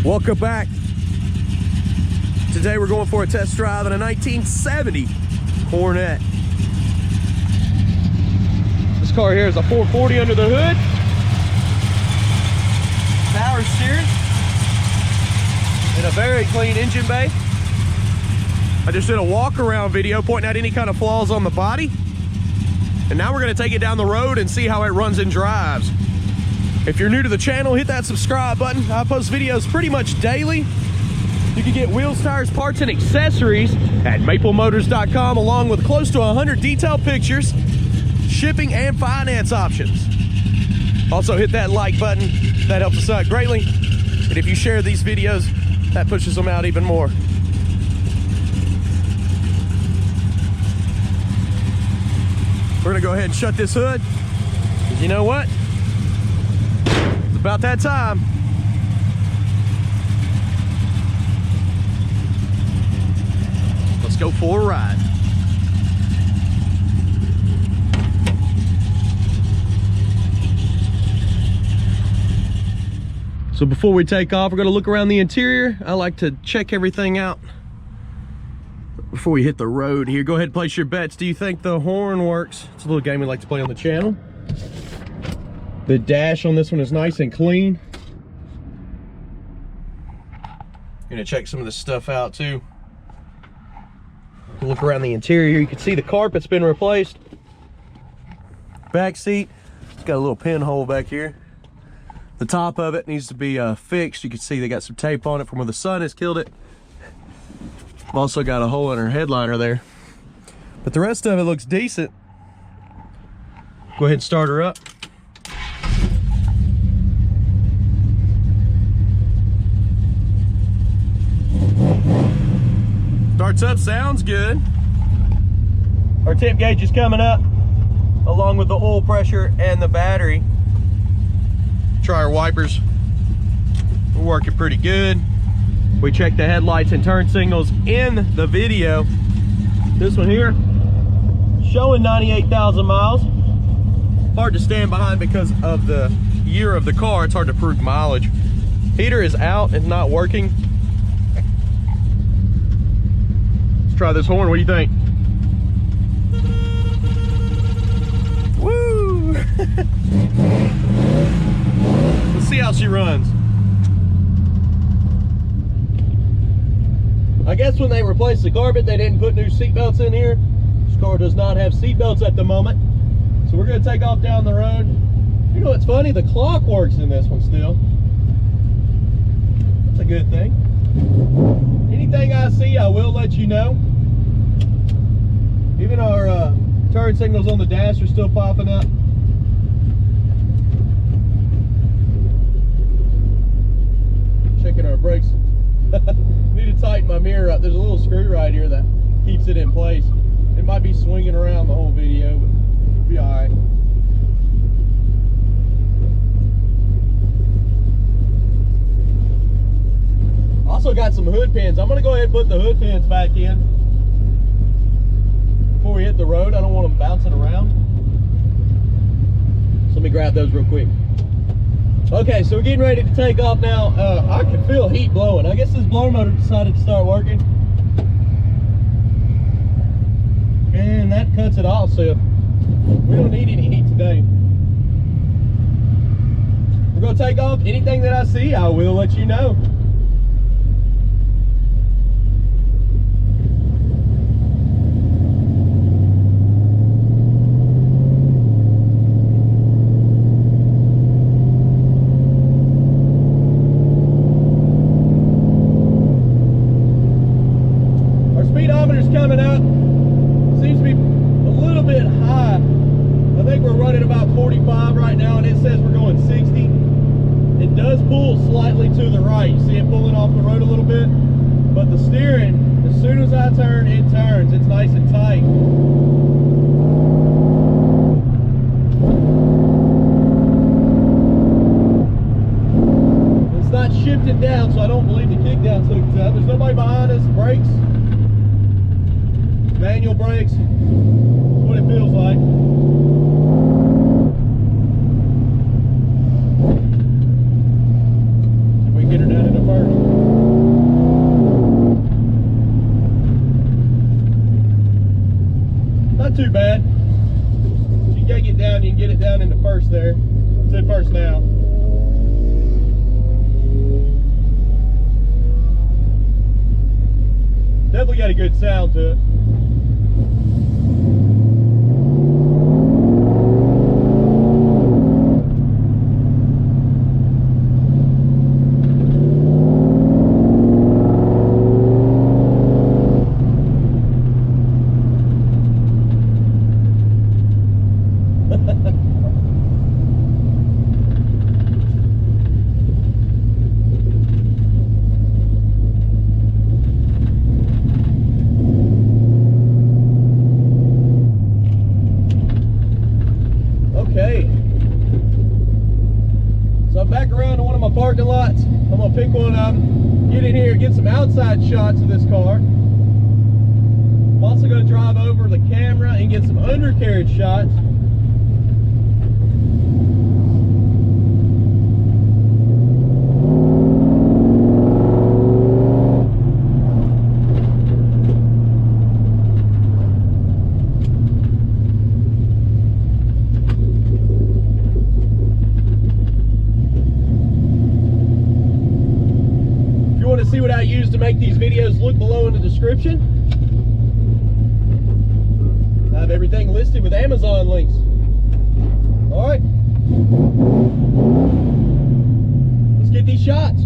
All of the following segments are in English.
Welcome back. Today we're going for a test drive in a 1970 Coronet. This car here is a 440 under the hood. Power steering. And a very clean engine bay. I just did a walk around video pointing out any kind of flaws on the body. And now we're gonna take it down the road and see how it runs and drives. If you're new to the channel, hit that subscribe button. I post videos pretty much daily. You can get wheels, tires, parts, and accessories at maplemotors.com, along with close to 100 detailed pictures, shipping, and finance options. Also hit that like button. That helps us out greatly. And if you share these videos, that pushes them out even more. We're gonna go ahead and shut this hood, because you know what? It's about that time. Let's go for a ride. So before we take off, we're gonna look around the interior. I like to check everything out before we hit the road here. Go ahead and place your bets. Do you think the horn works? It's a little game we like to play on the channel. The dash on this one is nice and clean. Gonna check some of this stuff out too. Look around the interior. You can see the carpet's been replaced. Back seat, it's got a little pinhole back here. The top of it needs to be fixed. You can see they got some tape on it from where the sun has killed it. I've also got a hole in her headliner there. But the rest of it looks decent. Go ahead and start her up. Starts up, sounds good. Our temp gauge is coming up, along with the oil pressure and the battery. Try our wipers. We're working pretty good. We checked the headlights and turn signals in the video. This one here, showing 98,000 miles. Hard to stand behind because of the year of the car. It's hard to prove mileage. Heater is out and not working. Let's try this horn. What do you think? Woo! Let's see how she runs. I guess when they replaced the carpet, they didn't put new seat belts in here. This car does not have seat belts at the moment. So we're gonna take off down the road. You know what's funny? The clock works in this one still. That's a good thing. Anything I see, I will let you know. Even our turn signals on the dash are still popping up. Checking our brakes. Need to tighten my mirror up. There's a little screw right here that keeps it in place. It might be swinging around the whole video, but it'll be all right. Also got some hood pins. I'm gonna go ahead and put the hood pins back in before we hit the road. I don't want them bouncing around. So let me grab those real quick. Okay, so we're getting ready to take off now. I can feel heat blowing. I guess this blower motor decided to start working. And that cuts it off, so we don't need any heat today. We're gonna take off. Anything that I see, I will let you know. Coming up, seems to be a little bit high. I think we're running about 45 right now, and it says we're going 60. It does pull slightly to the right. You see it pulling off the road a little bit, but the steering, as soon as I turn, it turns. It's nice and tight. It's not shifting down, so I don't believe the kickdown's hooked up. There's nobody behind us. Brakes. Manual brakes, that's what it feels like. We can get her down into first. too bad. If you gotta get down, you can get it down into first there. It's in first now. Definitely got a good sound to it. Okay, so I'm back around to one of my parking lots. I'm gonna pick one up, get in here, get some outside shots of this car. I'm also gonna drive over the camera and get some undercarriage shots. See what I use to make these videos, look below in the description. I have everything listed with Amazon links. All right, let's get these shots.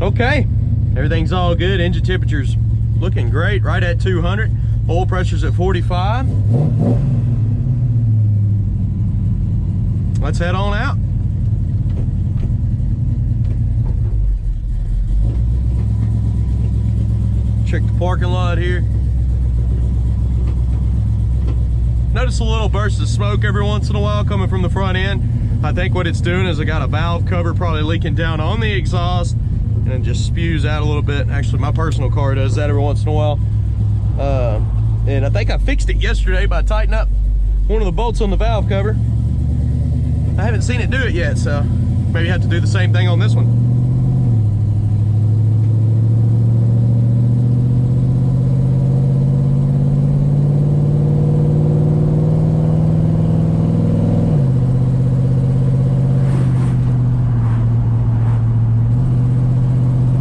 Okay, everything's all good. Engine temperature's looking great, right at 200. Oil pressure's at 45. Let's head on out. Check the parking lot here. Notice a little burst of smoke every once in a while coming from the front end. I think what it's doing is I got a valve cover probably leaking down on the exhaust, and it just spews out a little bit. Actually, my personal car does that every once in a while. And I think I fixed it yesterday by tightening up one of the bolts on the valve cover. I haven't seen it do it yet, so maybe I have to do the same thing on this one.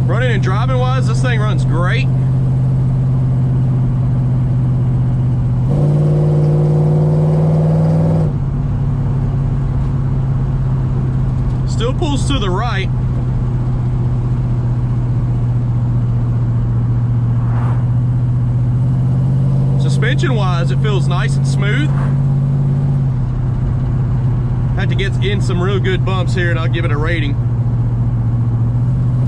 Running and driving wise, this thing runs great. Still pulls to the right. Suspension wise, it feels nice and smooth. Have to get in some real good bumps here and I'll give it a rating.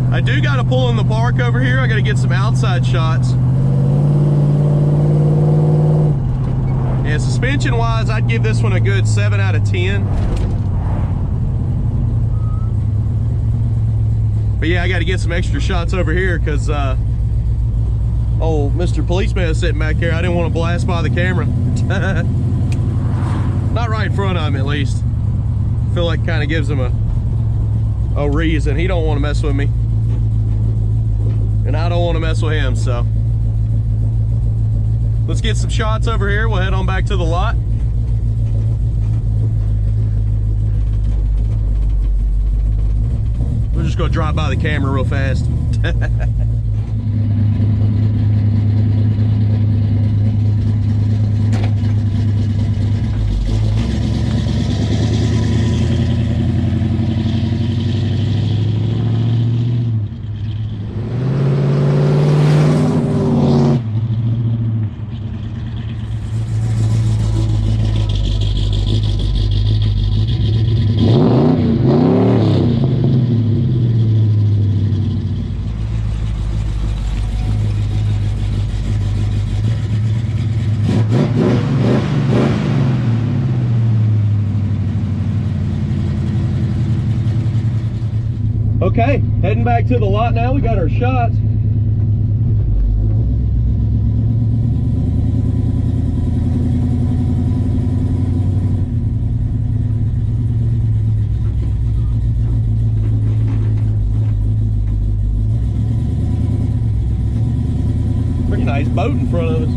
I do got to pull in the park over here. I got to get some outside shots. Yeah, suspension wise, I'd give this one a good 7 out of 10. But yeah, I got to get some extra shots over here because old Mr. Policeman is sitting back here. I didn't want to blast by the camera. Not right in front of him, at least. I feel like kind of gives him a reason. He don't want to mess with me. And I don't want to mess with him, so. Let's get some shots over here. We'll head on back to the lot. We're just gonna drive by the camera real fast. Okay, heading back to the lot now. We got our shots. Pretty nice boat in front of us.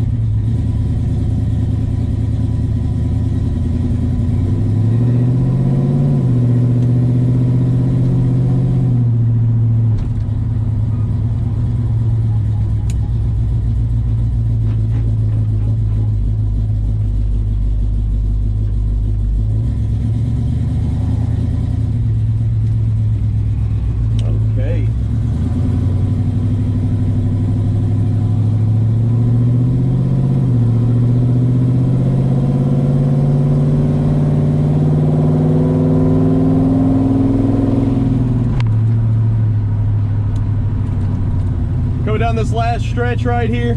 Go down this last stretch right here.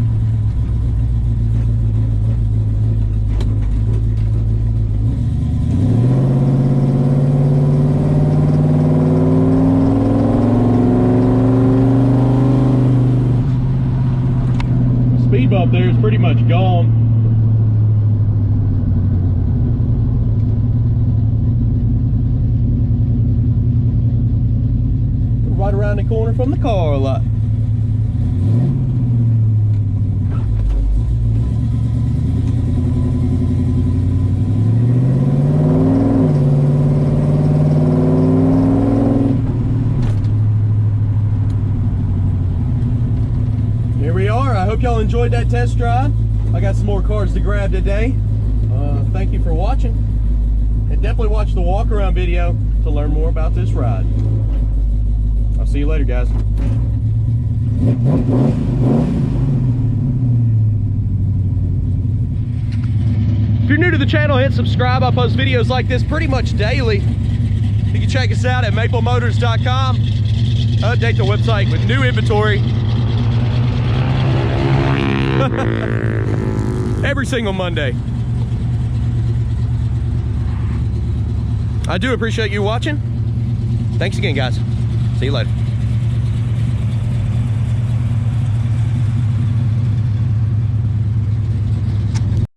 Speed bump there is pretty much gone. Right around the corner from the car lot. Here we are. I hope y'all enjoyed that test drive. I got some more cars to grab today. Thank you for watching. And definitely watch the walk around video to learn more about this ride. I'll see you later, guys. If you're new to the channel, hit subscribe. I post videos like this pretty much daily. You can check us out at maplemotors.com. I update the website with new inventory every single Monday. I do appreciate you watching. Thanks again, guys. See you later.